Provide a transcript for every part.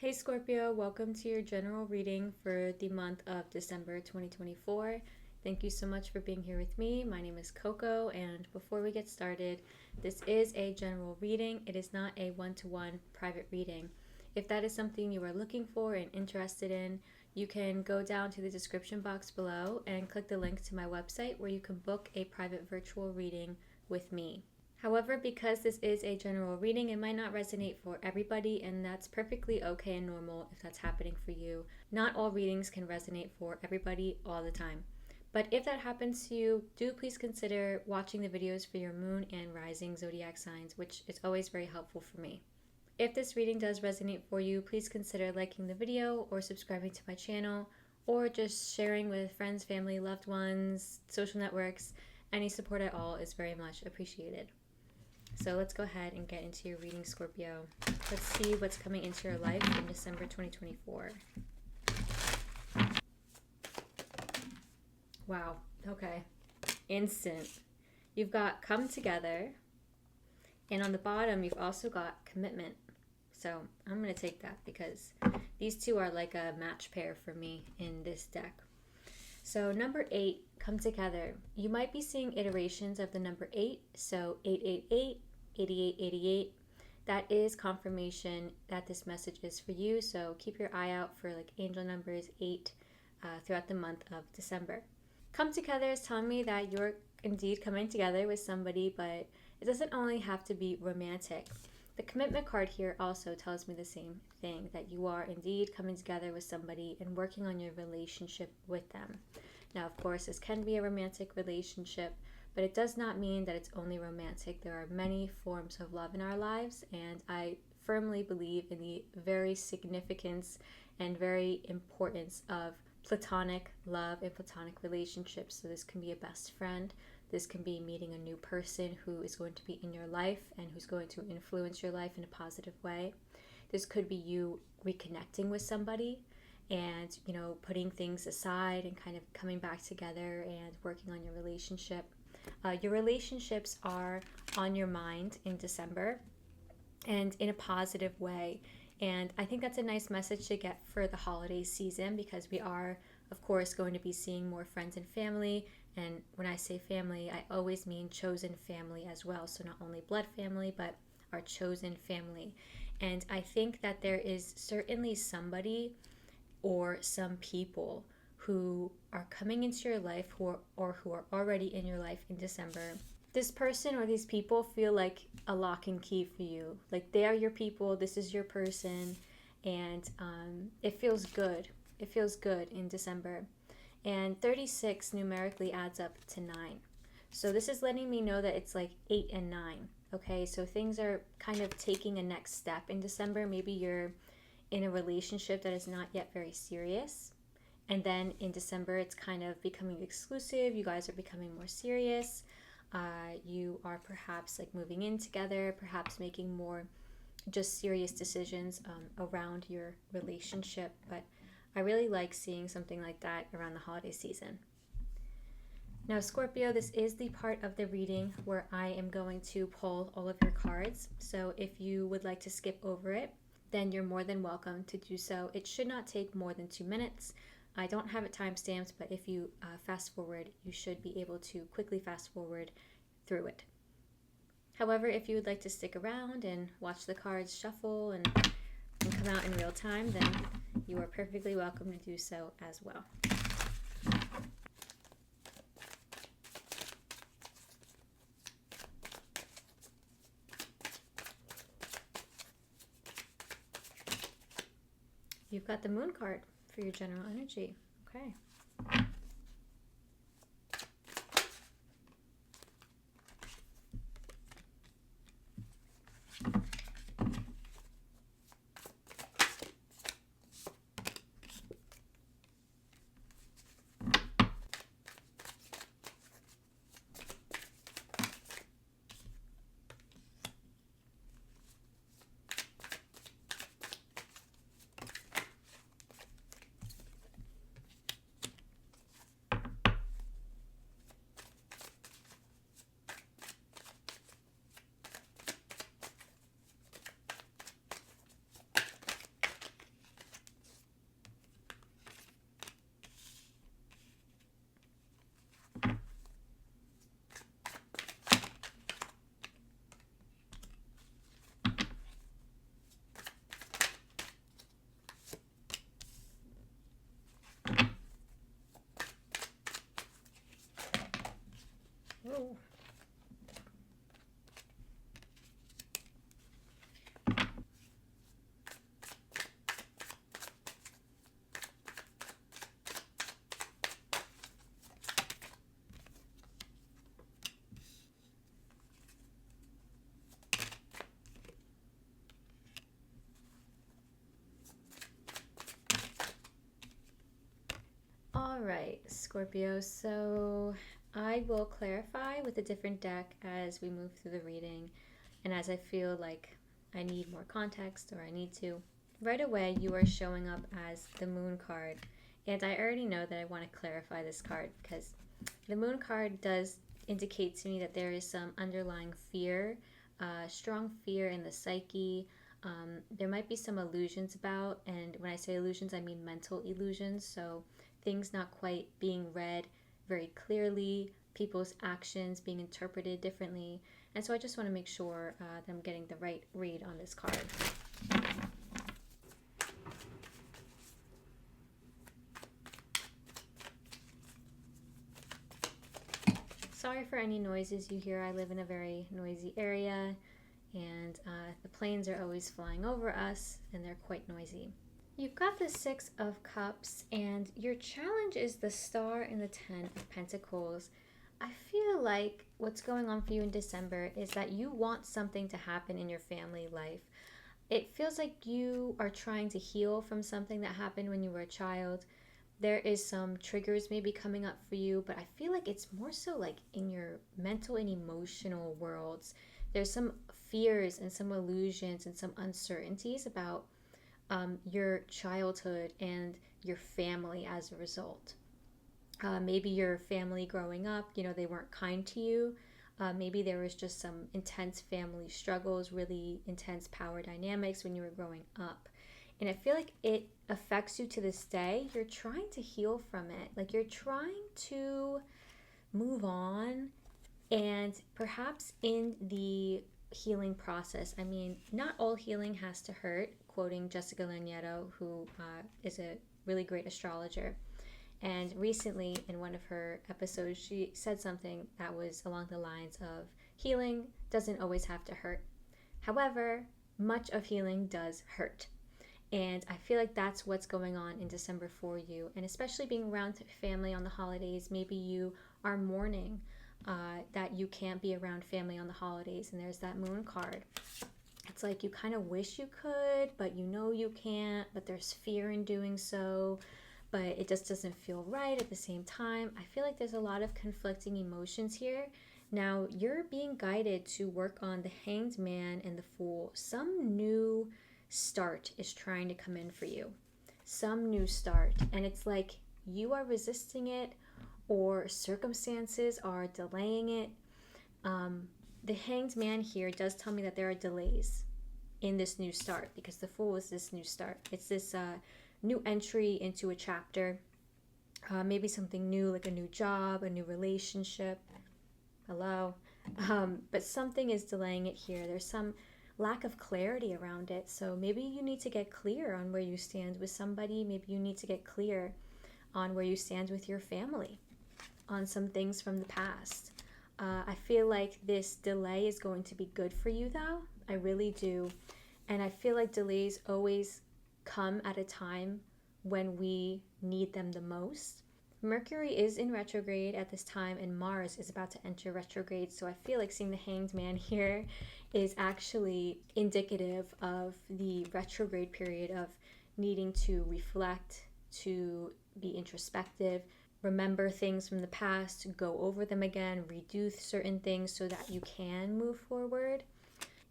Hey Scorpio, welcome to your general reading for the month of December 2024. Thank you so much for being here with me. My name is Coco, and before we get started, this is a general reading. It is not a one-to-one private reading. If that is something you are looking for and interested in, you can go down to the description box below and click the link to my website where you can book a private virtual reading with me. However, because this is a general reading, it might not resonate for everybody, and that's perfectly okay and normal if that's happening for you. Not all readings can resonate for everybody all the time. But if that happens to you, do please consider watching the videos for your moon and rising zodiac signs, which is always very helpful for me. If this reading does resonate for you, please consider liking the video or subscribing to my channel, or just sharing with friends, family, loved ones, social networks. Any support at all is very much appreciated. So let's go ahead and get into your reading, Scorpio. Let's see what's coming into your life in December 2024. Wow, okay. Instant. You've got come together, and on the bottom you've also got commitment. So I'm going to take that because these two are like a match pair for me in this deck. So number 8, come together. You might be seeing iterations of the number 8, so 888, 8888. That is confirmation that this message is for you, so keep your eye out for like angel numbers 8 throughout the month of December. Come together is telling me that you're indeed coming together with somebody, but it doesn't only have to be romantic. The commitment card here also tells me the same thing, that you are indeed coming together with somebody and working on your relationship with them. Now, of course, this can be a romantic relationship, but it does not mean that it's only romantic. There are many forms of love in our lives, and I firmly believe in the very significance and very importance of platonic love and platonic relationships. So this can be a best friend. This can be meeting a new person who is going to be in your life and who's going to influence your life in a positive way. This could be you reconnecting with somebody and, putting things aside and kind of coming back together and working on your relationship. Your relationships are on your mind in December and in a positive way. And I think that's a nice message to get for the holiday season, because we are, of course, going to be seeing more friends and family. And when I say family, I always mean chosen family as well. So not only blood family, but our chosen family. And I think that there is certainly somebody or some people who are coming into your life who are already in your life in December. This person or these people feel like a lock and key for you. Like they are your people, this is your person, and it feels good. It feels good in December. And 36 numerically adds up to 9. So this is letting me know that it's like 8 and 9. Okay, so things are kind of taking a next step in December. Maybe you're in a relationship that is not yet very serious. And then in December, it's kind of becoming exclusive. You guys are becoming more serious. You are perhaps like moving in together, perhaps making more just serious decisions around your relationship. But I really like seeing something like that around the holiday season. Now, Scorpio, this is the part of the reading where I am going to pull all of your cards. So if you would like to skip over it, then you're more than welcome to do so. It should not take more than 2 minutes. I don't have it timestamped, but if you fast forward, you should be able to quickly fast forward through it. However, if you would like to stick around and watch the cards shuffle and come out in real time, then you are perfectly welcome to do so as well. You've got the moon card for your general energy. Okay. right, Scorpio. So I will clarify with a different deck as we move through the reading and as I feel like I need more context or I need to. Right away, you are showing up as the Moon card. And I already know that I want to clarify this card because the Moon card does indicate to me that there is some underlying fear, strong fear in the psyche. There might be some illusions about, and when I say illusions, I mean mental illusions. So things not quite being read very clearly, people's actions being interpreted differently. And so I just want to make sure that I'm getting the right read on this card. Sorry for any noises you hear. I live in a very noisy area, and the planes are always flying over us, and they're quite noisy. You've got the Six of Cups, and your challenge is the Star and the Ten of Pentacles. I feel like what's going on for you in December is that you want something to happen in your family life. It feels like you are trying to heal from something that happened when you were a child. There is some triggers maybe coming up for you, but I feel like it's more so like in your mental and emotional worlds. There's some fears and some illusions and some uncertainties about your childhood and your family as a result. Maybe your family growing up, they weren't kind to you. Maybe there was just some intense family struggles, really intense power dynamics when you were growing up. And I feel like it affects you to this day. You're trying to heal from it. Like you're trying to move on. And perhaps in the healing process, I mean, not all healing has to hurt, quoting Jessica Lanietto, who is a really great astrologer. And recently in one of her episodes, she said something that was along the lines of healing doesn't always have to hurt. However, much of healing does hurt. And I feel like that's what's going on in December for you. And especially being around family on the holidays, maybe you are mourning that you can't be around family on the holidays. And there's that Moon card. It's like you kind of wish you could, but you can't, but there's fear in doing so. But it just doesn't feel right at the same time. I feel like there's a lot of conflicting emotions here. Now, you're being guided to work on the Hanged Man and the Fool. Some new start is trying to come in for you. Some new start. And it's like you are resisting it or circumstances are delaying it. The Hanged Man here does tell me that there are delays in this new start because the Fool is this new start. It's this new entry into a chapter. Maybe something new, like a new job, a new relationship. Hello. But something is delaying it here. There's some lack of clarity around it. So maybe you need to get clear on where you stand with somebody. Maybe you need to get clear on where you stand with your family, on some things from the past. I feel like this delay is going to be good for you though. I really do. And I feel like delays always come at a time when we need them the most. Mercury is in retrograde at this time and Mars is about to enter retrograde. So I feel like seeing the Hanged Man here is actually indicative of the retrograde period of needing to reflect, to be introspective, remember things from the past, go over them again, redo certain things so that you can move forward.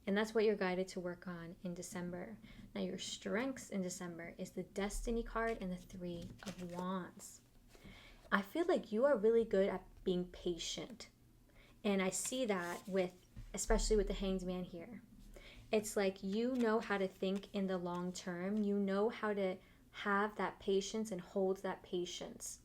And that's what you're guided to work on in December. Now your strengths in December is the Destiny card and the Three of Wands. I feel like you are really good at being patient. And I see that especially with the Hanged Man here. It's like you know how to think in the long term. You know how to have that patience and hold that patience.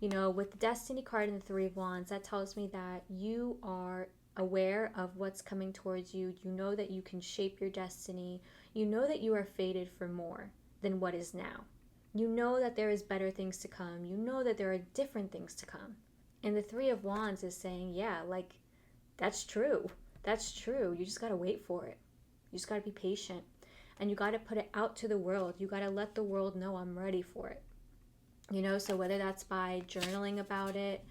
With the Destiny card and the Three of Wands, that tells me that you are aware of what's coming towards you. You know that you can shape your destiny. You know that you are fated for more than what is now. You know that there is better things to come. You know that there are different things to come. And the Three of Wands is saying, yeah, like, that's true. That's true. You just got to wait for it. You just got to be patient. And you got to put it out to the world. You got to let the world know I'm ready for it. So whether that's by journaling about it,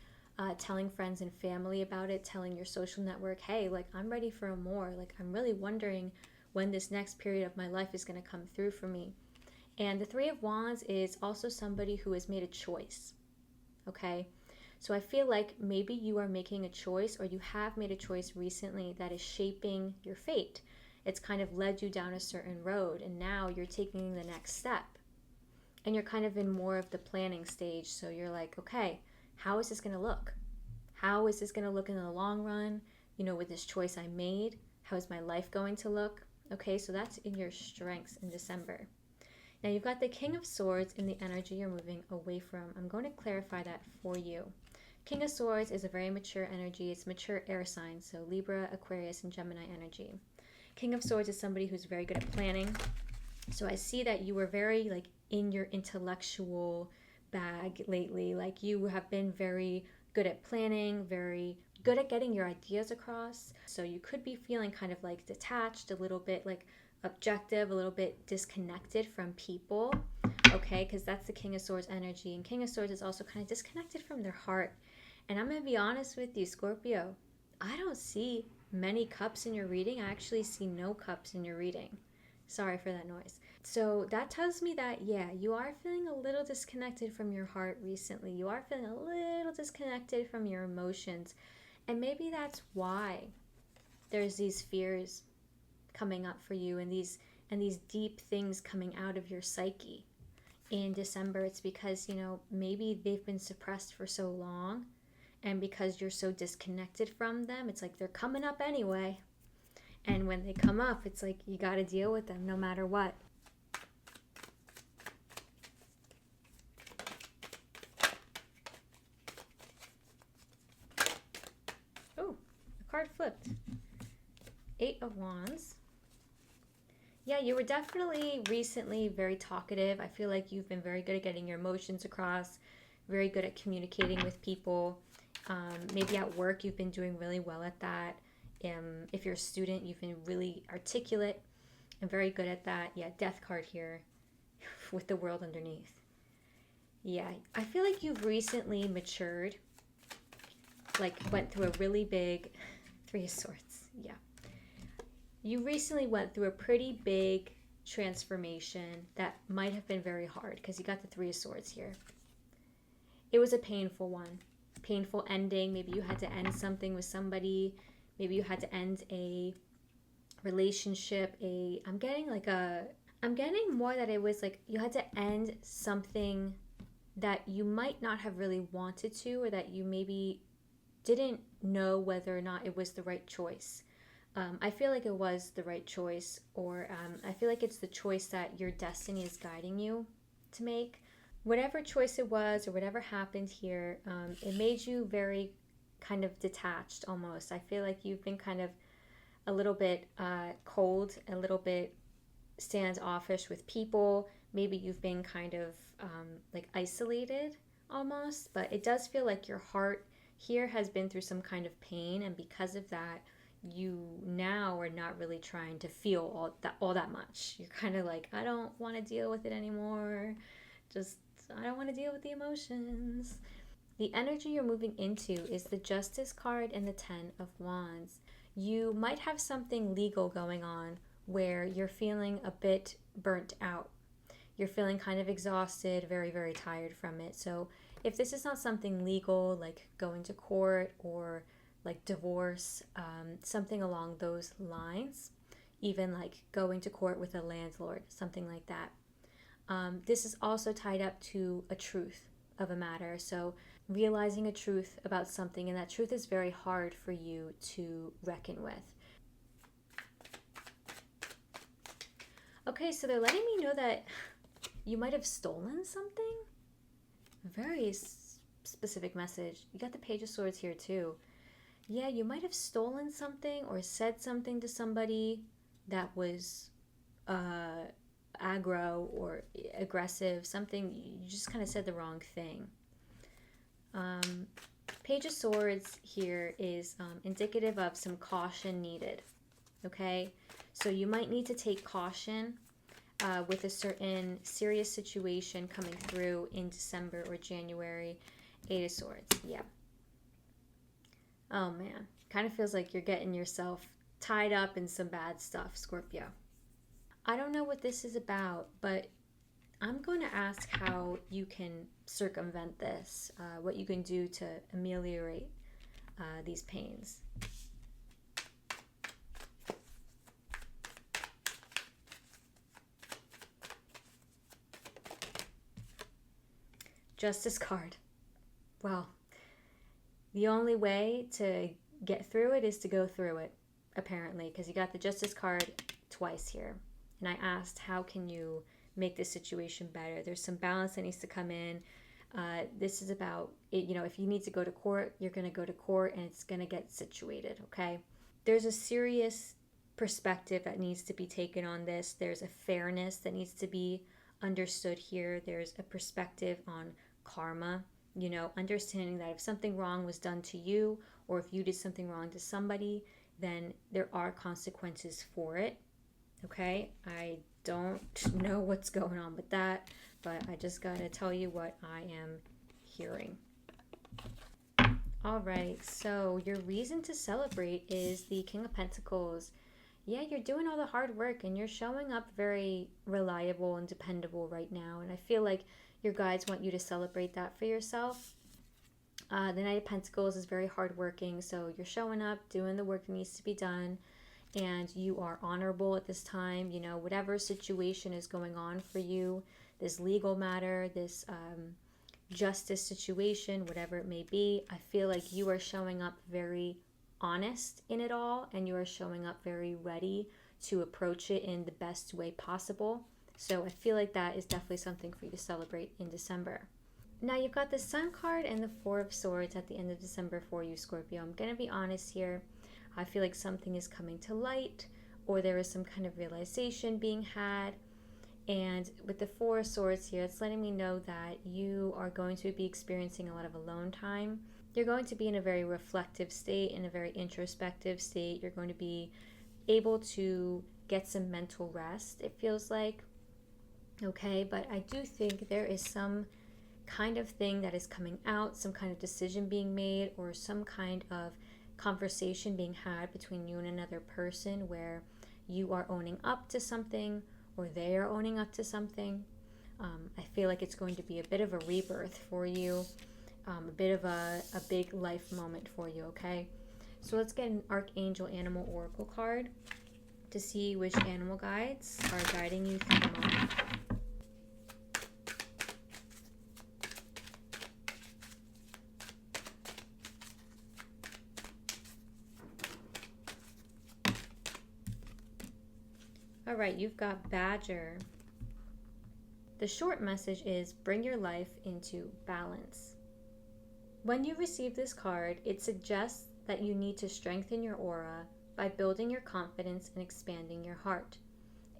telling friends and family about it, telling your social network, hey, like, I'm ready for more. Like, I'm really wondering when this next period of my life is going to come through for me. And the Three of Wands is also somebody who has made a choice. okay? So I feel like maybe you are making a choice, or you have made a choice recently that is shaping your fate. It's kind of led you down a certain road, and now you're taking the next step. And you're kind of in more of the planning stage. So you're like, okay, how is this going to look? How is this going to look in the long run? You know, with this choice I made, how is my life going to look? Okay, so that's in your strengths in December. Now you've got the King of Swords in the energy you're moving away from. I'm going to clarify that for you. King of Swords is a very mature energy. It's mature air signs, so Libra, Aquarius, and Gemini energy. King of Swords is somebody who's very good at planning. So I see that you were very like in your intellectual bag lately. Like you have been very good at planning, very good at getting your ideas across. So you could be feeling kind of like detached, a little bit like objective, a little bit disconnected from people, okay? Because that's the King of Swords energy. And King of Swords is also kind of disconnected from their heart. And I'm going to be honest with you, Scorpio, I don't see many cups in your reading. I actually see no cups in your reading. Sorry for that noise. So that tells me that, yeah, you are feeling a little disconnected from your heart recently. You are feeling a little disconnected from your emotions. And maybe that's why there's these fears coming up for you, and these deep things coming out of your psyche in December. It's because, you know, maybe they've been suppressed for so long, and because you're so disconnected from them, it's like they're coming up anyway. And when they come up, it's like you got to deal with them no matter what. Oh, the card flipped. 8 of Wands. Yeah, you were definitely recently very talkative. I feel like you've been very good at getting your emotions across, very good at communicating with people. Maybe at work you've been doing really well at that. If you're a student, you've been really articulate and very good at that. Yeah, death card here with the world underneath. Yeah, I feel like you've recently matured, like went through a really big 3 of Swords. Yeah. You recently went through a pretty big transformation that might have been very hard, because you got the 3 of Swords here. It was a painful one. Painful ending. Maybe you had to end something with somebody. Maybe you had to end a relationship. I'm getting more that it was like you had to end something that you might not have really wanted to, or that you maybe didn't know whether or not it was the right choice. I feel like it was the right choice, or I feel like it's the choice that your destiny is guiding you to make. Whatever choice it was, or whatever happened here, it made you very kind of detached almost. I feel like you've been kind of a little bit cold, a little bit standoffish with people. Maybe you've been kind of like isolated almost, but it does feel like your heart here has been through some kind of pain, and because of that, you now are not really trying to feel all that much. You're kind of like, I don't want to deal with it anymore. I don't want to deal with the emotions. The energy you're moving into is the Justice card and the 10 of Wands. You might have something legal going on where you're feeling a bit burnt out. You're feeling kind of exhausted, very, very tired from it. So if this is not something legal, like going to court or like divorce, something along those lines, even like going to court with a landlord, something like that. This is also tied up to a truth of a matter. So realizing a truth about something, and that truth is very hard for you to reckon with. Okay, so they're letting me know that you might have stolen something. Very specific message. You got the Page of Swords here too. Yeah, you might have stolen something or said something to somebody that was aggro or aggressive. Something, you just kind of said the wrong thing. Page of Swords here is indicative of some caution needed. Okay, so you might need to take caution with a certain serious situation coming through in December or January. 8 of Swords, yeah. Oh man, kind of feels like you're getting yourself tied up in some bad stuff, Scorpio. I don't know what this is about, but I'm going to ask how you can circumvent this, what you can do to ameliorate these pains. Justice card. Well, the only way to get through it is to go through it, apparently, because you got the Justice card twice here. And I asked, how can you make this situation better? There's some balance that needs to come in. This is about, if you need to go to court, you're going to go to court and it's going to get situated, okay? There's a serious perspective that needs to be taken on this. There's a fairness that needs to be understood here. There's a perspective on karma, understanding that if something wrong was done to you or if you did something wrong to somebody, then there are consequences for it, okay? I don't know what's going on with that, but I just gotta tell you what I am hearing. All right, so your reason to celebrate is the King of Pentacles. Yeah, you're doing all the hard work and you're showing up very reliable and dependable right now. And I feel like your guides want you to celebrate that for yourself. The Knight of Pentacles is very hardworking, so you're showing up, doing the work that needs to be done, and you are honorable at this time. Whatever situation is going on for you, this legal matter, this justice situation, whatever it may be, I feel like you are showing up very honest in it all, and you are showing up very ready to approach it in the best way possible. So I feel like that is definitely something for you to celebrate in December. Now you've got the Sun card and the Four of Swords at the end of December for you, Scorpio. I'm going to be honest here. I feel like something is coming to light, or there is some kind of realization being had. And with the Four of Swords here, it's letting me know that you are going to be experiencing a lot of alone time. You're going to be in a very reflective state, in a very introspective state. You're going to be able to get some mental rest, it feels like. Okay, but I do think there is some kind of thing that is coming out, some kind of decision being made, or some kind of conversation being had between you and another person where you are owning up to something or they are owning up to something. I feel like it's going to be a bit of a rebirth for you, a bit of a big life moment for you, okay? So let's get an Archangel Animal Oracle card to see which animal guides are guiding you through the moment. All right, you've got Badger. The short message is bring your life into balance. When you receive this card, it suggests that you need to strengthen your aura by building your confidence and expanding your heart.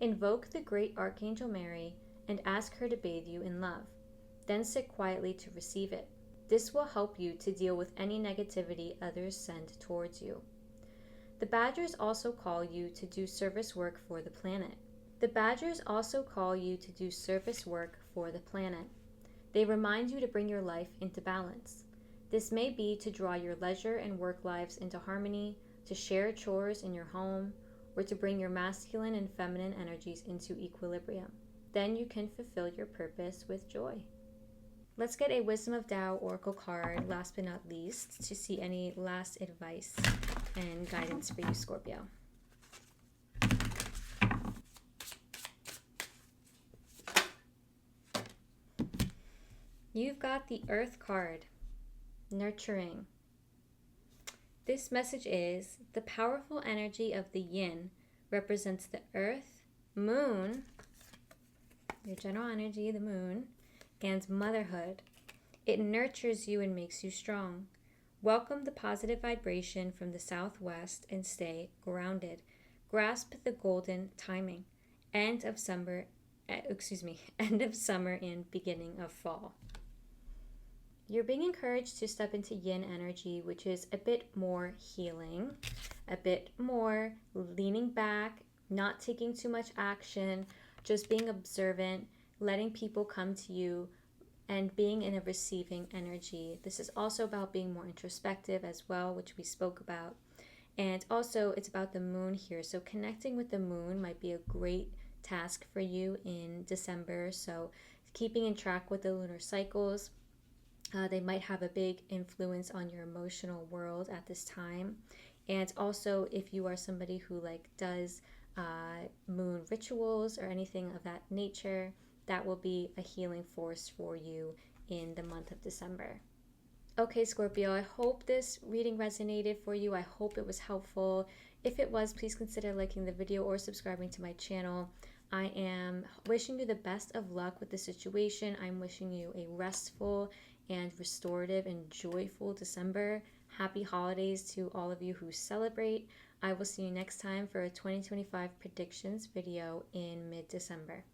Invoke the great Archangel Mary and ask her to bathe you in love. Then sit quietly to receive it. This will help you to deal with any negativity others send towards you. The Badgers also call you to do service work for the planet. The Badgers also call you to do service work for the planet. They remind you to bring your life into balance. This may be to draw your leisure and work lives into harmony, to share chores in your home, or to bring your masculine and feminine energies into equilibrium. Then you can fulfill your purpose with joy. Let's get a Wisdom of Tao Oracle card, last but not least, to see any last advice and guidance for you, Scorpio. You've got the Earth card, nurturing. This message is the powerful energy of the yin represents the earth, moon, your general energy, the moon, and motherhood. It nurtures you and makes you strong. Welcome the positive vibration from the southwest and stay grounded. Grasp the golden timing. End of summer and beginning of fall. You're being encouraged to step into yin energy, which is a bit more healing, a bit more leaning back, not taking too much action, just being observant, letting people come to you, and being in a receiving energy. This is also about being more introspective as well, which we spoke about. And also it's about the moon here. So connecting with the moon might be a great task for you in December. So keeping in track with the lunar cycles, They might have a big influence on your emotional world at this time. And also, if you are somebody who like does moon rituals or anything of that nature, that will be a healing force for you in the month of December. Okay, Scorpio, I hope this reading resonated for you. I hope it was helpful. If it was, please consider liking the video or subscribing to my channel. I am wishing you the best of luck with the situation. I'm wishing you a restful and restorative and joyful December. Happy holidays to all of you who celebrate. I will see you next time for a 2025 predictions video in mid-December.